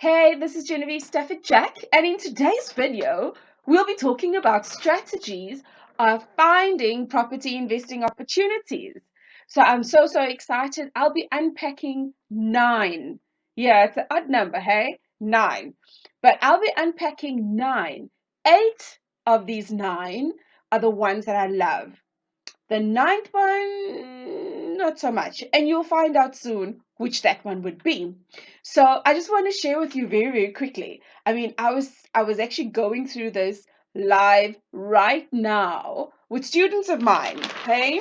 Hey, this is Genevieve Stafford Jack, and in today's video, we'll be talking about strategies of finding property investing opportunities. So I'm so excited. I'll be unpacking 9. Yeah, it's an odd number, hey? 9. But I'll be unpacking 9. 8 of these 9 are the ones that I love. The ninth one, not so much. And you'll find out soon which that one would be. So I just want to share with you very quickly. I mean, I was actually going through this live right now with students of mine. Okay.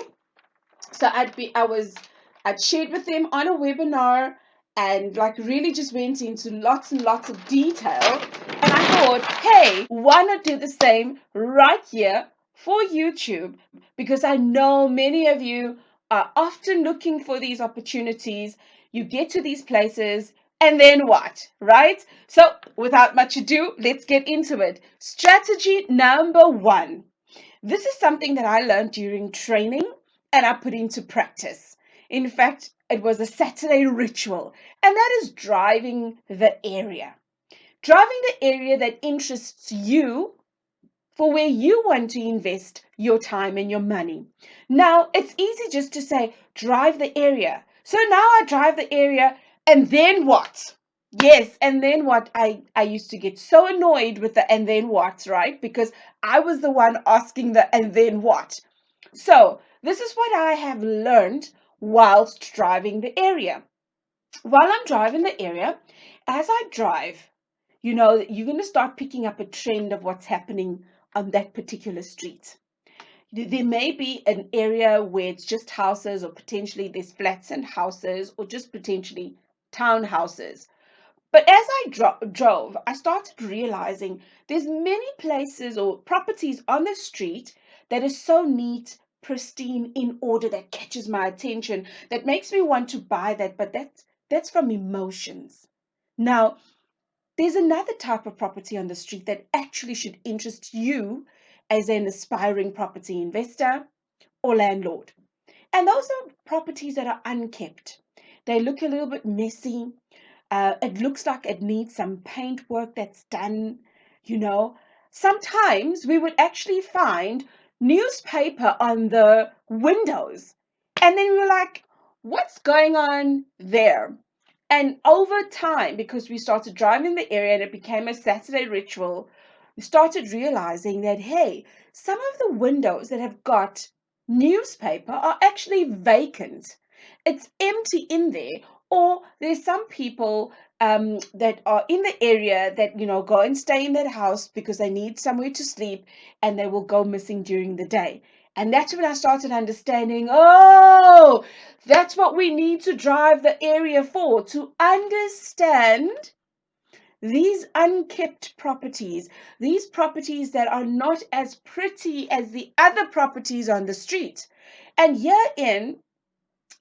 So I'd shared with them on a webinar and like really just went into lots and lots of detail. And I thought, hey, why not do the same right here for YouTube? Because I know many of you are often looking for these opportunities. You get to these places and then what, right? So without much ado, let's get into it. Strategy number 1. This is something that I learned during training and I put into practice. In fact, it was a Saturday ritual, and that is driving the area. Driving the area that interests you for where you want to invest your time and your money. Now, it's easy just to say, drive the area. So now I drive the area, and then what? Yes, and then what? I used to get so annoyed with the and then what, right? Because I was the one asking the and then what. So, this is what I have learned whilst driving the area. While I'm driving the area, as I drive, you're going to start picking up a trend of what's happening on that particular street. There may be an area where it's just houses, or potentially there's flats and houses, or just potentially townhouses. But as I drove, I started realizing there's many places or properties on the street that is so neat, pristine, in order, that catches my attention, that makes me want to buy that. But that's from emotions. Now, there's another type of property on the street that actually should interest you as an aspiring property investor or landlord. And those are properties that are unkept. They look a little bit messy. It looks like it needs some paint work that's done, you know. Sometimes we would actually find newspaper on the windows. And then we were like, what's going on there? And over time, because we started driving the area and it became a Saturday ritual, we started realizing that, hey, some of the windows that have got newspaper are actually vacant. It's empty in there. Or there's some people that are in the area that, go and stay in that house because they need somewhere to sleep, and they will go missing during the day. And that's when I started understanding, oh, that's what we need to drive the area for, to understand these unkept properties, these properties that are not as pretty as the other properties on the street. And herein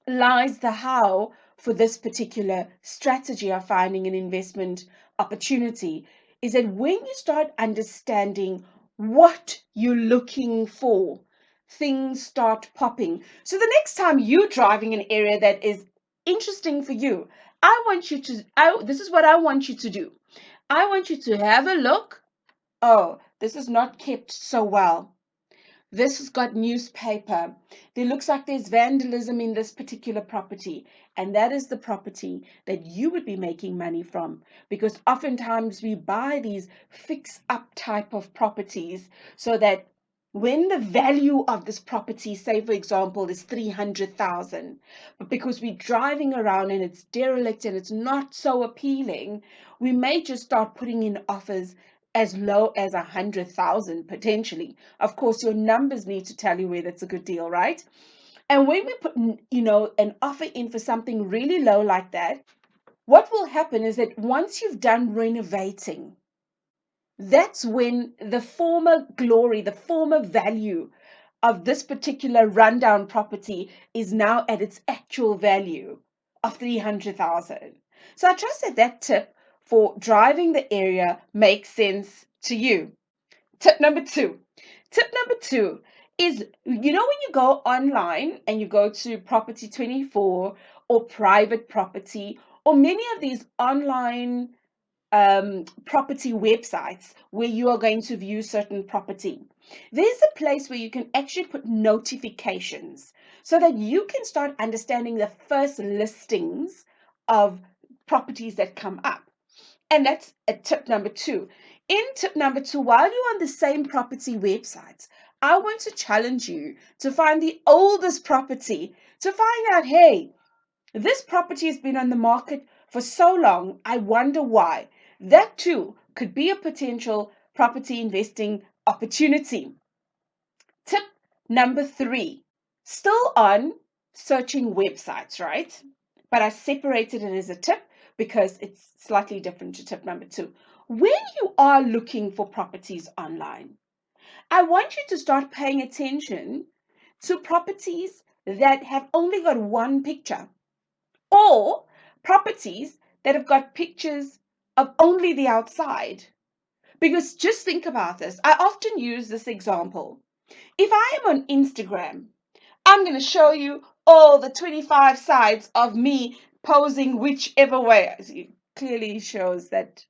lies the how for this particular strategy of finding an investment opportunity, is that when you start understanding what you're looking for, things start popping. So the next time you're driving an area that is interesting for you, this is what I want you to do. I want you to have a look. Oh, this is not kept so well. This has got newspaper. There looks like there's vandalism in this particular property. And that is the property that you would be making money from. Because oftentimes we buy these fix up type of properties so that when the value of this property, say for example, is 300,000, but because we're driving around and it's derelict and it's not so appealing, we may just start putting in offers as low as 100,000 potentially. Of course, your numbers need to tell you whether it's a good deal, right? And when we put, an offer in for something really low like that, what will happen is that once you've done renovating, that's when the former glory, the former value of this particular rundown property is now at its actual value of 300,000. So I trust that tip for driving the area makes sense to you. Tip number 2. Tip number 2 is, when you go online and you go to Property 24 or Private Property or many of these online property websites where you are going to view certain property. There's a place where you can actually put notifications so that you can start understanding the first listings of properties that come up. And that's a tip number 2. In tip number 2, while you're on the same property websites, I want to challenge you to find the oldest property to find out, hey, this property has been on the market for so long. I wonder why. That too could be a potential property investing opportunity. Tip number 3, still on searching websites, right? But I separated it as a tip because it's slightly different to tip number 2. When you are looking for properties online, I want you to start paying attention to properties that have only got one picture, or properties that have got pictures of only the outside. Because just think about this. I often use this example. If I am on Instagram, I'm going to show you all the 25 sides of me posing whichever way. It clearly shows that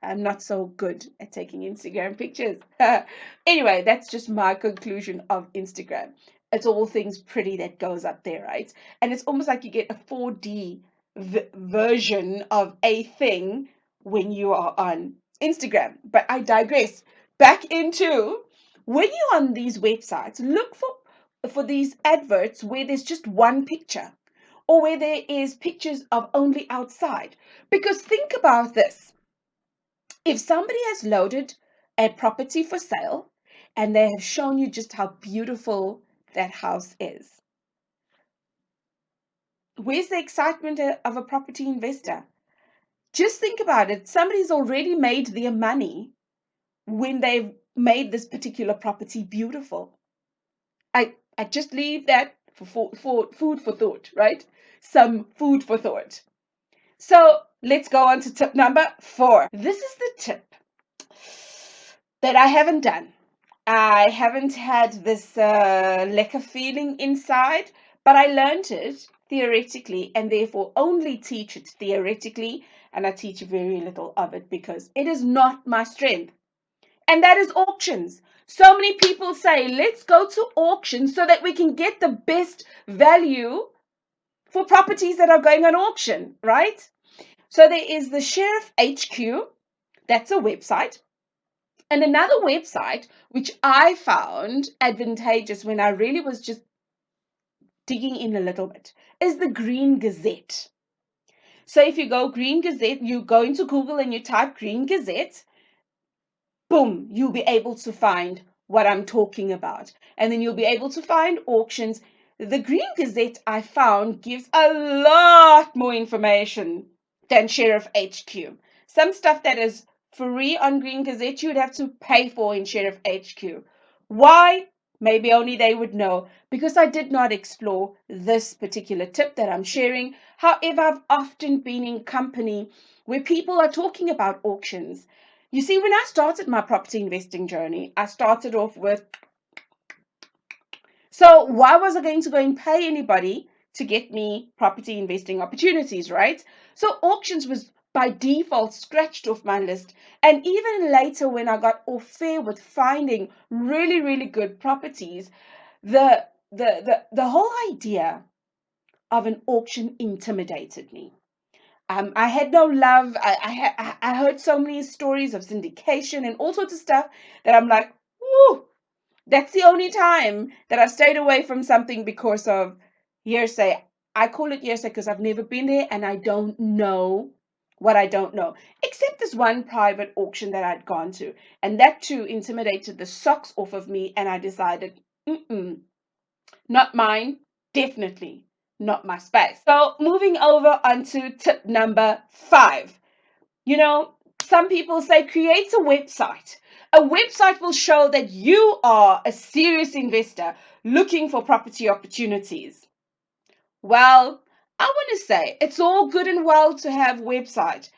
I'm not so good at taking Instagram pictures. Anyway, that's just my conclusion of Instagram. It's all things pretty that goes up there, right? And it's almost like you get a 4D version of a thing when you are on Instagram. But I digress. Back into when you're on these websites, look for these adverts where there's just one picture or where there is pictures of only outside. Because think about this. If somebody has loaded a property for sale and they have shown you just how beautiful that house is, where's the excitement of a property investor? Just think about it. Somebody's already made their money when they've made this particular property beautiful. I just leave that for food for thought, right? Some food for thought. So let's go on to tip number 4. This is the tip that I haven't done. I haven't had this lekker feeling inside, but I learned it theoretically and therefore only teach it theoretically, and I teach very little of it because it is not my strength. And that is auctions. So many people say, let's go to auctions so that we can get the best value for properties that are going on auction, right? So there is the Sheriff HQ, that's a website. And another website, which I found advantageous when I really was just digging in a little bit, is the Green Gazette. So if you go Green Gazette, you go into Google and you type Green Gazette, boom, you'll be able to find what I'm talking about. And then you'll be able to find auctions. The Green Gazette, I found, gives a lot more information than Sheriff HQ. Some stuff that is free on Green Gazette, you would have to pay for in Sheriff HQ. Why? Maybe only they would know, because I did not explore this particular tip that I'm sharing. However, I've often been in company where people are talking about auctions. You see, when I started my property investing journey, I started off with, so why was I going to go and pay anybody to get me property investing opportunities, right? So auctions was by default scratched off my list. And even later when I got off fair with finding really, really good properties, the whole idea of an auction intimidated me. I had no love. I heard so many stories of syndication and all sorts of stuff that I'm like, whoo, that's the only time that I've stayed away from something because of hearsay. I call it hearsay because I've never been there and I don't know what I don't know. Except this one private auction that I'd gone to. And that too intimidated the socks off of me. And I decided, not mine, definitely not my space. So moving over onto tip number 5. You know, some people say create a website. A website will show that you are a serious investor looking for property opportunities. Well, I want to say it's all good and well to have website,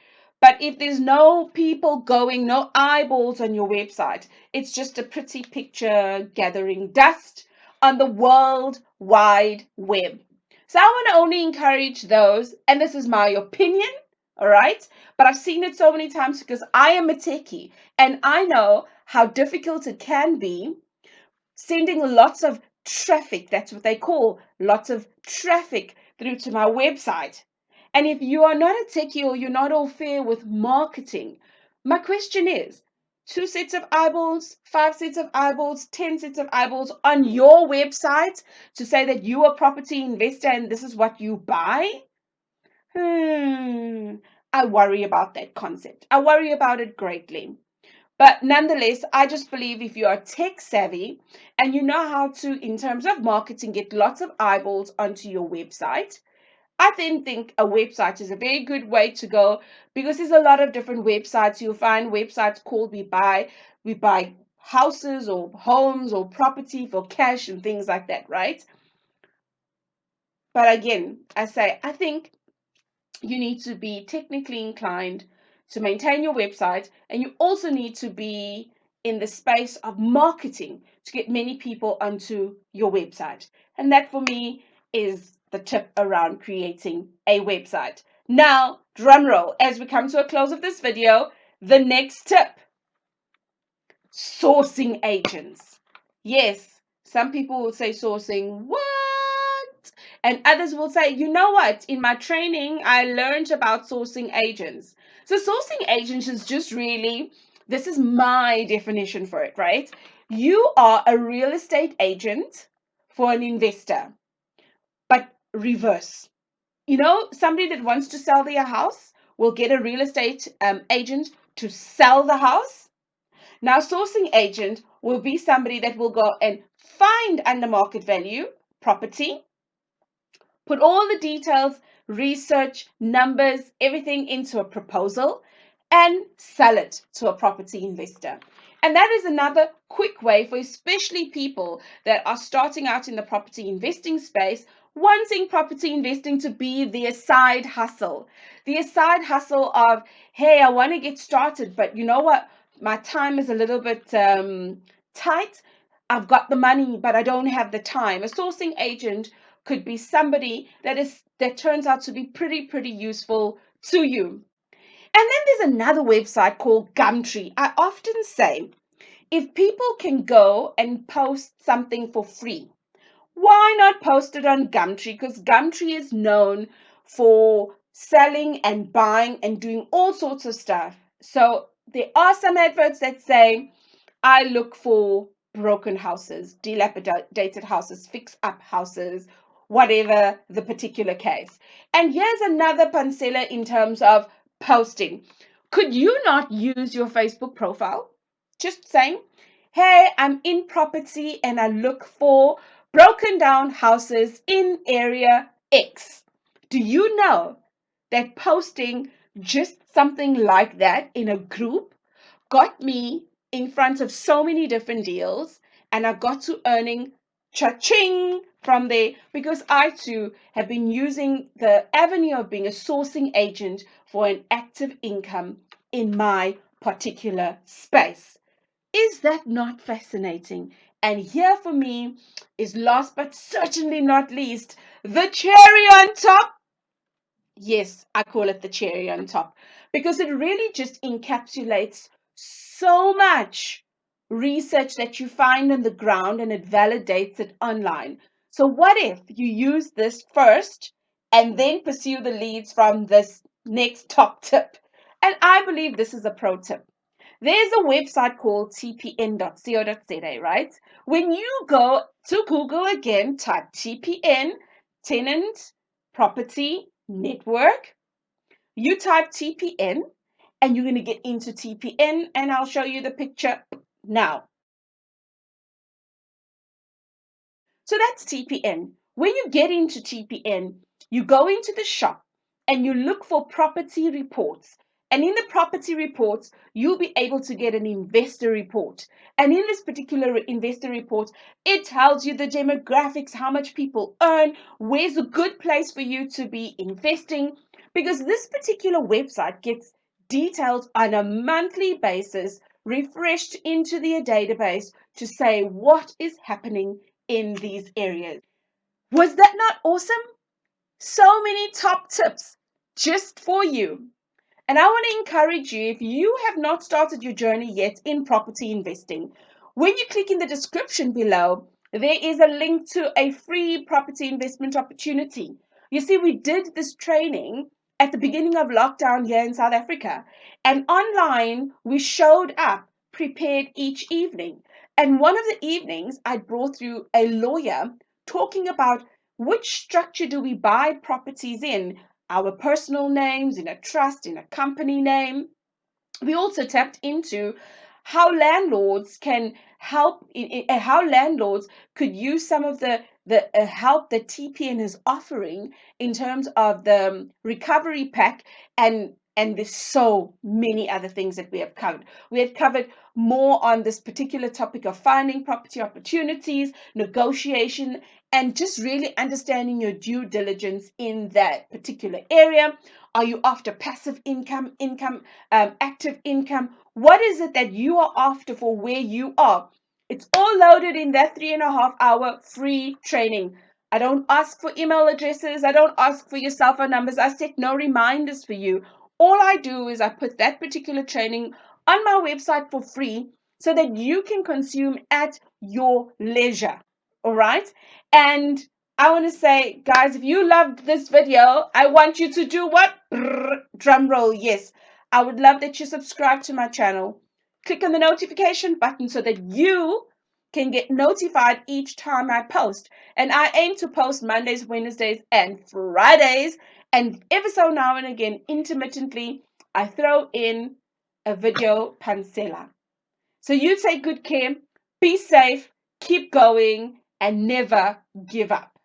but if there's no people going, no eyeballs on your website, it's just a pretty picture gathering dust on the World Wide Web. So I want to only encourage those, and this is my opinion, All right. But I've seen it so many times because I am a techie and I know how difficult it can be sending lots of traffic. That's what they call lots of traffic through to my website. And if you are not a techie or you're not all fair with marketing, my question is 2 sets of eyeballs, 5 sets of eyeballs, 10 sets of eyeballs on your website to say that you are a property investor and this is what you buy? I worry about that concept. I worry about it greatly. But nonetheless, I just believe if you are tech savvy and you know how to, in terms of marketing, get lots of eyeballs onto your website, I then think a website is a very good way to go because there's a lot of different websites. You'll find websites called we buy houses or homes or property for cash and things like that, right? But again, I think you need to be technically inclined to maintain your website, and you also need to be in the space of marketing to get many people onto your website. And that for me is the tip around creating a website. Now, drum roll, as we come to a close of this video, the next tip: sourcing agents. Yes, some people will say sourcing, what? And others will say, you know what? In my training, I learned about sourcing agents. So, sourcing agents is just really, this is my definition for it, right? You are a real estate agent for an investor, but reverse. Somebody that wants to sell their house will get a real estate agent to sell the house. Now, sourcing agent will be somebody that will go and find under market value property, put all the details, research, numbers, everything into a proposal and sell it to a property investor. And that is another quick way for especially people that are starting out in the property investing space, wanting property investing to be their side hustle. Their side hustle of, hey, I want to get started, but you know what? My time is a little bit tight. I've got the money, but I don't have the time. A sourcing agent could be somebody that turns out to be pretty useful to you. And then there's another website called Gumtree. I often say, if people can go and post something for free, why not post it on Gumtree? Because Gumtree is known for selling and buying and doing all sorts of stuff. So there are some adverts that say, I look for broken houses, dilapidated houses, fix up houses, whatever the particular case. And here's another pancela in terms of posting. Could you not use your Facebook profile? Just saying, hey, I'm in property and I look for broken down houses in area X. Do you know that posting just something like that in a group got me in front of so many different deals, and I got to earning cha-ching from there because I too have been using the avenue of being a sourcing agent for an active income in my particular space. Is that not fascinating? And here for me is, last but certainly not least, the cherry on top. Yes, I call it the cherry on top because it really just encapsulates so much research that you find on the ground and it validates it online. So, what if you use this first and then pursue the leads from this next top tip? And I believe this is a pro tip. There's a website called tpn.co.za, right? When you go to Google again, type TPN, tenant property network, you type TPN and you're going to get into TPN, and I'll show you the picture now. So that's TPN. When you get into TPN, you go into the shop and you look for property reports. And in the property reports, you'll be able to get an investor report. And in this particular investor report, it tells you the demographics, how much people earn, where's a good place for you to be investing. Because this particular website gets details on a monthly basis refreshed into their database to say what is happening in these areas. Was that not awesome? So many top tips just for you. And I want to encourage you, if you have not started your journey yet in property investing, when you click in the description below, there is a link to a free property investment opportunity. You see, we did this training at the beginning of lockdown here in South Africa, and online we showed up prepared each evening. And one of the evenings, I brought through a lawyer talking about which structure do we buy properties in, our personal names, in a trust, in a company name. We also tapped into how landlords can help, how landlords could use some of the help that TPN is offering in terms of the recovery pack, and there's so many other things that we have covered. We have covered more on this particular topic of finding property opportunities, negotiation, and just really understanding your due diligence in that particular area. Are you after passive income, active income? What is it that you are after for where you are? It's all loaded in that 3.5 hour free training. I don't ask for email addresses. I don't ask for your cell phone numbers. I set no reminders for you. All I do is I put that particular training on my website for free so that you can consume at your leisure. All right. And I want to say, guys, if you loved this video, I want you to do what? Drum roll, yes. I would love that you subscribe to my channel. Click on the notification button so that you can get notified each time I post. And I aim to post Mondays, Wednesdays, and Fridays. And ever so now and again, intermittently, I throw in a video pancela. So you take good care, be safe, keep going, and never give up.